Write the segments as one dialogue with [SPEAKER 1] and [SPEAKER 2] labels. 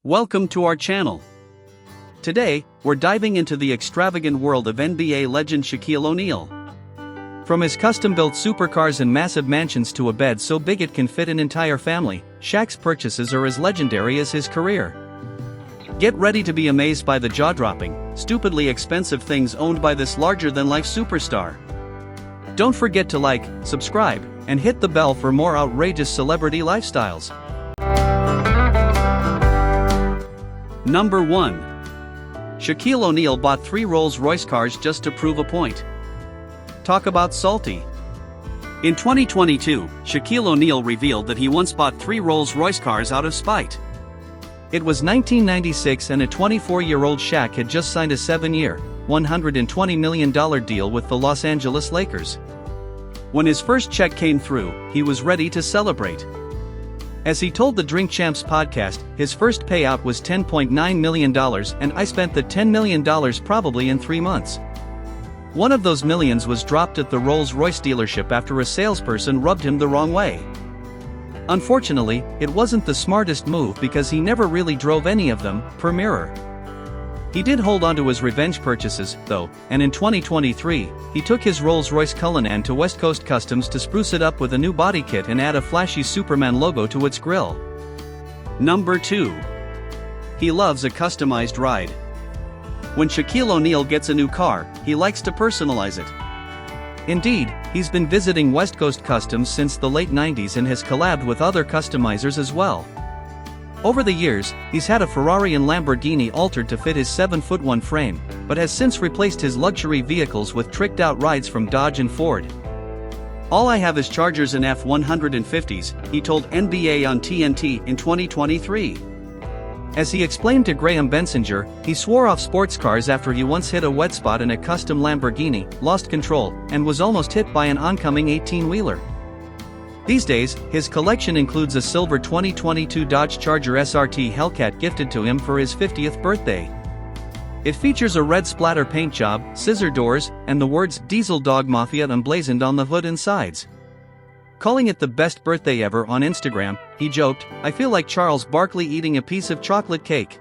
[SPEAKER 1] Welcome to our channel. Today, we're diving into the extravagant world of NBA legend Shaquille O'Neal. From his custom-built supercars and massive mansions to a bed so big it can fit an entire family, Shaq's purchases are as legendary as his career. Get ready to be amazed by the jaw-dropping, stupidly expensive things owned by this larger-than-life superstar. Don't forget to like, subscribe, and hit the bell for more outrageous celebrity lifestyles. Number 1. Shaquille O'Neal bought 3 Rolls-Royce cars just to prove a point. Talk about salty. In 2022, Shaquille O'Neal revealed that he once bought 3 Rolls-Royce cars out of spite. It was 1996 and a 24-year-old Shaq had just signed a 7-year, $120 million deal with the Los Angeles Lakers. When his first check came through, he was ready to celebrate. As he told the Drink Champs podcast, his first payout was $10.9 million and I spent the $10 million probably in 3 months. One of those millions was dropped at the Rolls-Royce dealership after a salesperson rubbed him the wrong way. Unfortunately, it wasn't the smartest move because he never really drove any of them, per Mirror. He did hold on to his revenge purchases, though, and in 2023, he took his Rolls-Royce Cullinan to West Coast Customs to spruce it up with a new body kit and add a flashy Superman logo to its grille. Number 2. He loves a customized ride. When Shaquille O'Neal gets a new car, he likes to personalize it. Indeed, he's been visiting West Coast Customs since the late 90s and has collabed with other customizers as well. Over the years, he's had a Ferrari and Lamborghini altered to fit his 7'1" frame, but has since replaced his luxury vehicles with tricked-out rides from Dodge and Ford. "All I have is Chargers and F-150s, he told NBA on TNT in 2023. As he explained to Graham Bensinger, he swore off sports cars after he once hit a wet spot in a custom Lamborghini, lost control, and was almost hit by an oncoming 18-wheeler. These days, his collection includes a silver 2022 Dodge Charger SRT Hellcat gifted to him for his 50th birthday. It features a red splatter paint job, scissor doors, and the words Diesel Dog Mafia emblazoned on the hood and sides. Calling it the best birthday ever on Instagram, he joked, "I feel like Charles Barkley eating a piece of chocolate cake."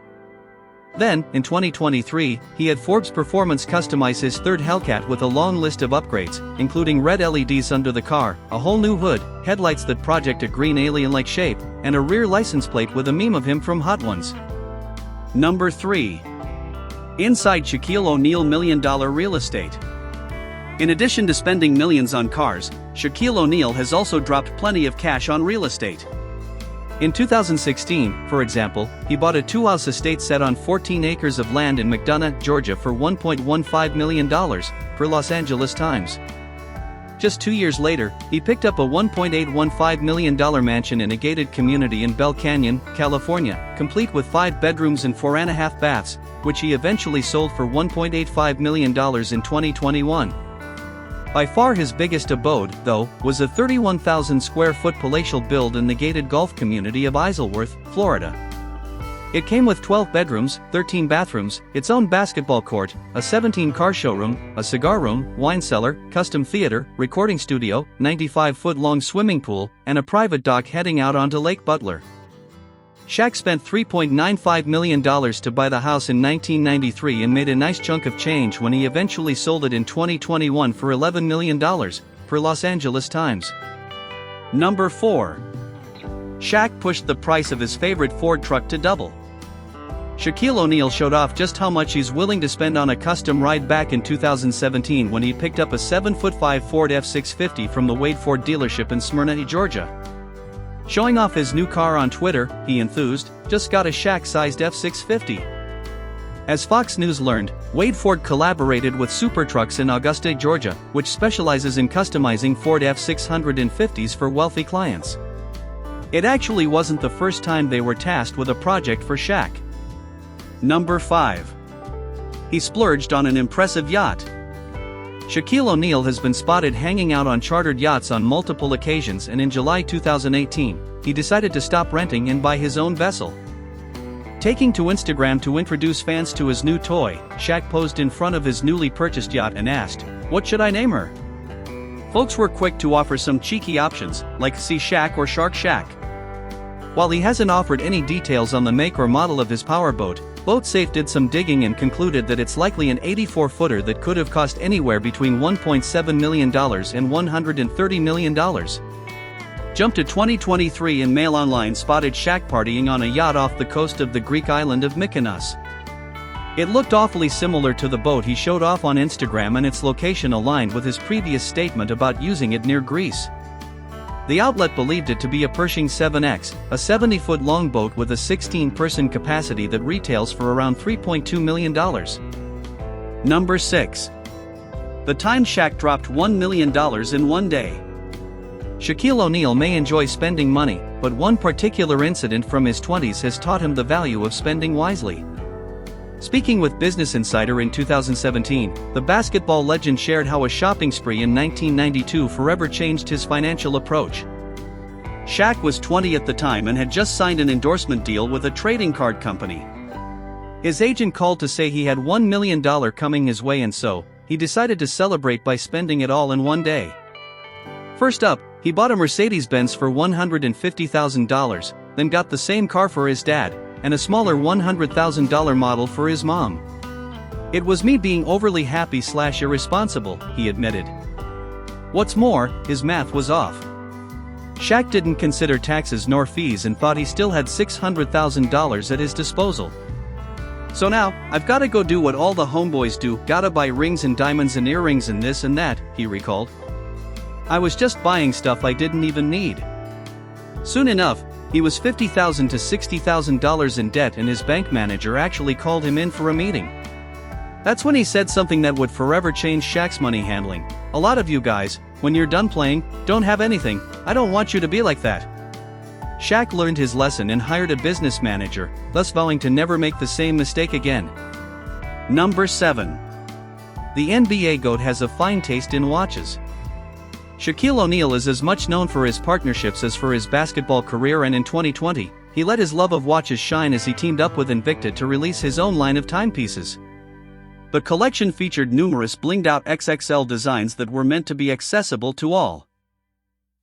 [SPEAKER 1] Then, in 2023, he had Forbes Performance customize his third Hellcat with a long list of upgrades, including red LEDs under the car, a whole new hood, headlights that project a green alien-like shape, and a rear license plate with a meme of him from Hot Ones. Number 3. Inside Shaquille O'Neal $1 million real estate. In addition to spending millions on cars, Shaquille O'Neal has also dropped plenty of cash on real estate. In 2016, for example, he bought a 2-house estate set on 14 acres of land in McDonough, Georgia for $1.15 million, per Los Angeles Times. Just 2 years later, he picked up a $1.815 million mansion in a gated community in Bell Canyon, California, complete with 5 bedrooms and 4.5 baths, which he eventually sold for $1.85 million in 2021. By far his biggest abode, though, was a 31,000 square foot palatial build in the gated golf community of Isleworth, Florida. It came with 12 bedrooms, 13 bathrooms, its own basketball court, a 17-car showroom, a cigar room, wine cellar, custom theater, recording studio, 95-foot-long swimming pool, and a private dock heading out onto Lake Butler. Shaq spent $3.95 million to buy the house in 1993 and made a nice chunk of change when he eventually sold it in 2021 for $11 million, per Los Angeles Times. Number 4. Shaq pushed the price of his favorite Ford truck to double. Shaquille O'Neal showed off just how much he's willing to spend on a custom ride back in 2017 when he picked up a 7'5" Ford F-650 from the Wade Ford dealership in Smyrna, Georgia. Showing off his new car on Twitter, he enthused, "Just got a Shaq-sized F-650." As Fox News learned, Wade Ford collaborated with Super Trucks in Augusta, Georgia, which specializes in customizing Ford F-650s for wealthy clients. It actually wasn't the first time they were tasked with a project for Shaq. Number 5. He splurged on an impressive yacht. Shaquille O'Neal has been spotted hanging out on chartered yachts on multiple occasions, and in July 2018, he decided to stop renting and buy his own vessel. Taking to Instagram to introduce fans to his new toy, Shaq posed in front of his newly purchased yacht and asked, "What should I name her?" Folks were quick to offer some cheeky options, like Sea Shack or Shark Shack. While he hasn't offered any details on the make or model of his powerboat, BoatSafe did some digging and concluded that it's likely an 84-footer that could have cost anywhere between $1.7 million and $130 million. Jump to 2023 and Mail Online spotted Shaq partying on a yacht off the coast of the Greek island of Mykonos. It looked awfully similar to the boat he showed off on Instagram, and its location aligned with his previous statement about using it near Greece. The outlet believed it to be a Pershing 7X, a 70-foot long boat with a 16-person capacity that retails for around $3.2 million. Number 6. The time Shaq dropped $1 million in one day. Shaquille O'Neal may enjoy spending money, but one particular incident from his 20s has taught him the value of spending wisely. Speaking with Business Insider in 2017, the basketball legend shared how a shopping spree in 1992 forever changed his financial approach. Shaq was 20 at the time and had just signed an endorsement deal with a trading card company. His agent called to say he had $1 million coming his way, and so, he decided to celebrate by spending it all in one day. First up, he bought a Mercedes-Benz for $150,000, then got the same car for his dad, and a smaller $100,000 model for his mom. "It was me being overly happy/irresponsible," he admitted. What's more, his math was off. Shaq didn't consider taxes nor fees and thought he still had $600,000 at his disposal. "So now, I've gotta go do what all the homeboys do, gotta buy rings and diamonds and earrings and this and that," he recalled. "I was just buying stuff I didn't even need." Soon enough, he was $50,000 to $60,000 in debt, and his bank manager actually called him in for a meeting. That's when he said something that would forever change Shaq's money handling. "A lot of you guys, when you're done playing, don't have anything. I don't want you to be like that." Shaq learned his lesson and hired a business manager, thus vowing to never make the same mistake again. Number 7. The NBA GOAT has a fine taste in watches. Shaquille O'Neal is as much known for his partnerships as for his basketball career, and in 2020, he let his love of watches shine as he teamed up with Invicta to release his own line of timepieces. The collection featured numerous blinged-out XXL designs that were meant to be accessible to all.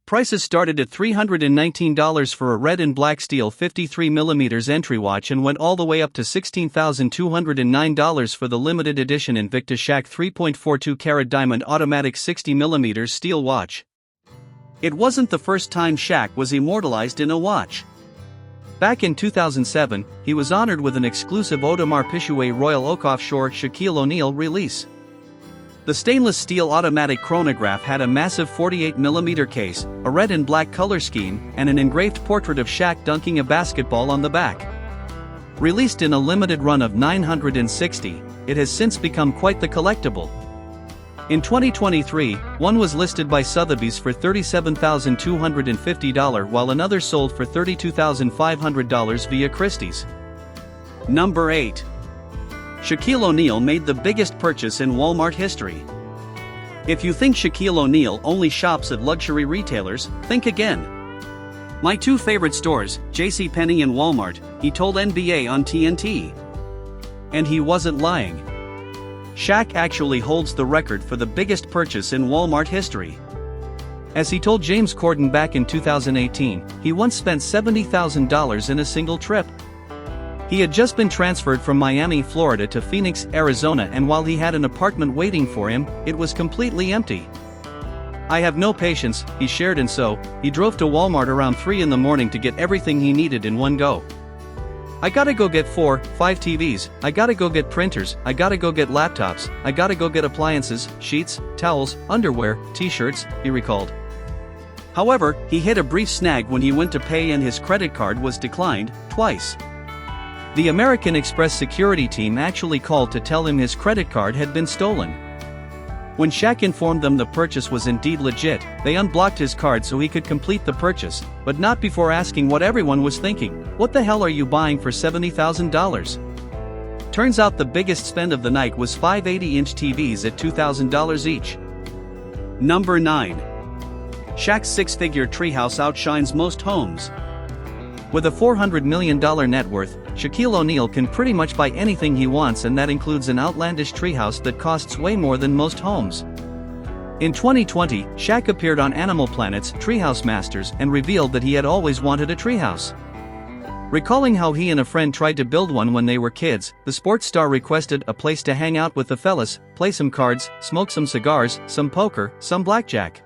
[SPEAKER 1] Prices started at $319 for a red and black steel 53mm entry watch and went all the way up to $16,209 for the limited edition Invicta Shaq 3.42-carat diamond automatic 60mm steel watch. It wasn't the first time Shaq was immortalized in a watch. Back in 2007, he was honored with an exclusive Audemars Piguet Royal Oak Offshore Shaquille O'Neal release. The stainless steel automatic chronograph had a massive 48mm case, a red and black color scheme, and an engraved portrait of Shaq dunking a basketball on the back. Released in a limited run of 960, it has since become quite the collectible. In 2023, one was listed by Sotheby's for $37,250, while another sold for $32,500 via Christie's. Number 8. Shaquille O'Neal made the biggest purchase in Walmart history. If you think Shaquille O'Neal only shops at luxury retailers, think again. "My two favorite stores, JCPenney and Walmart," he told NBA on TNT. And he wasn't lying. Shaq actually holds the record for the biggest purchase in Walmart history. As he told James Corden back in 2018, he once spent $70,000 in a single trip. He had just been transferred from Miami, Florida to Phoenix, Arizona, and while he had an apartment waiting for him, it was completely empty. "I have no patience," he shared, and so, he drove to Walmart around 3 in the morning to get everything he needed in one go. "I gotta go get 4-5 TVs, I gotta go get printers, I gotta go get laptops, I gotta go get appliances, sheets, towels, underwear, t-shirts," he recalled. However, he hit a brief snag when he went to pay and his credit card was declined, twice. The American Express security team actually called to tell him his credit card had been stolen. When Shaq informed them the purchase was indeed legit, they unblocked his card so he could complete the purchase, but not before asking what everyone was thinking: "What the hell are you buying for $70,000? Turns out the biggest spend of the night was 5 80-inch TVs at $2,000 each. Number 9. Shaq's six-figure treehouse outshines most homes. With a $400 million net worth, Shaquille O'Neal can pretty much buy anything he wants, and that includes an outlandish treehouse that costs way more than most homes. In 2020, Shaq appeared on Animal Planet's Treehouse Masters and revealed that he had always wanted a treehouse. Recalling how he and a friend tried to build one when they were kids, the sports star requested a place to hang out with the fellas, play some cards, smoke some cigars, some poker, some blackjack.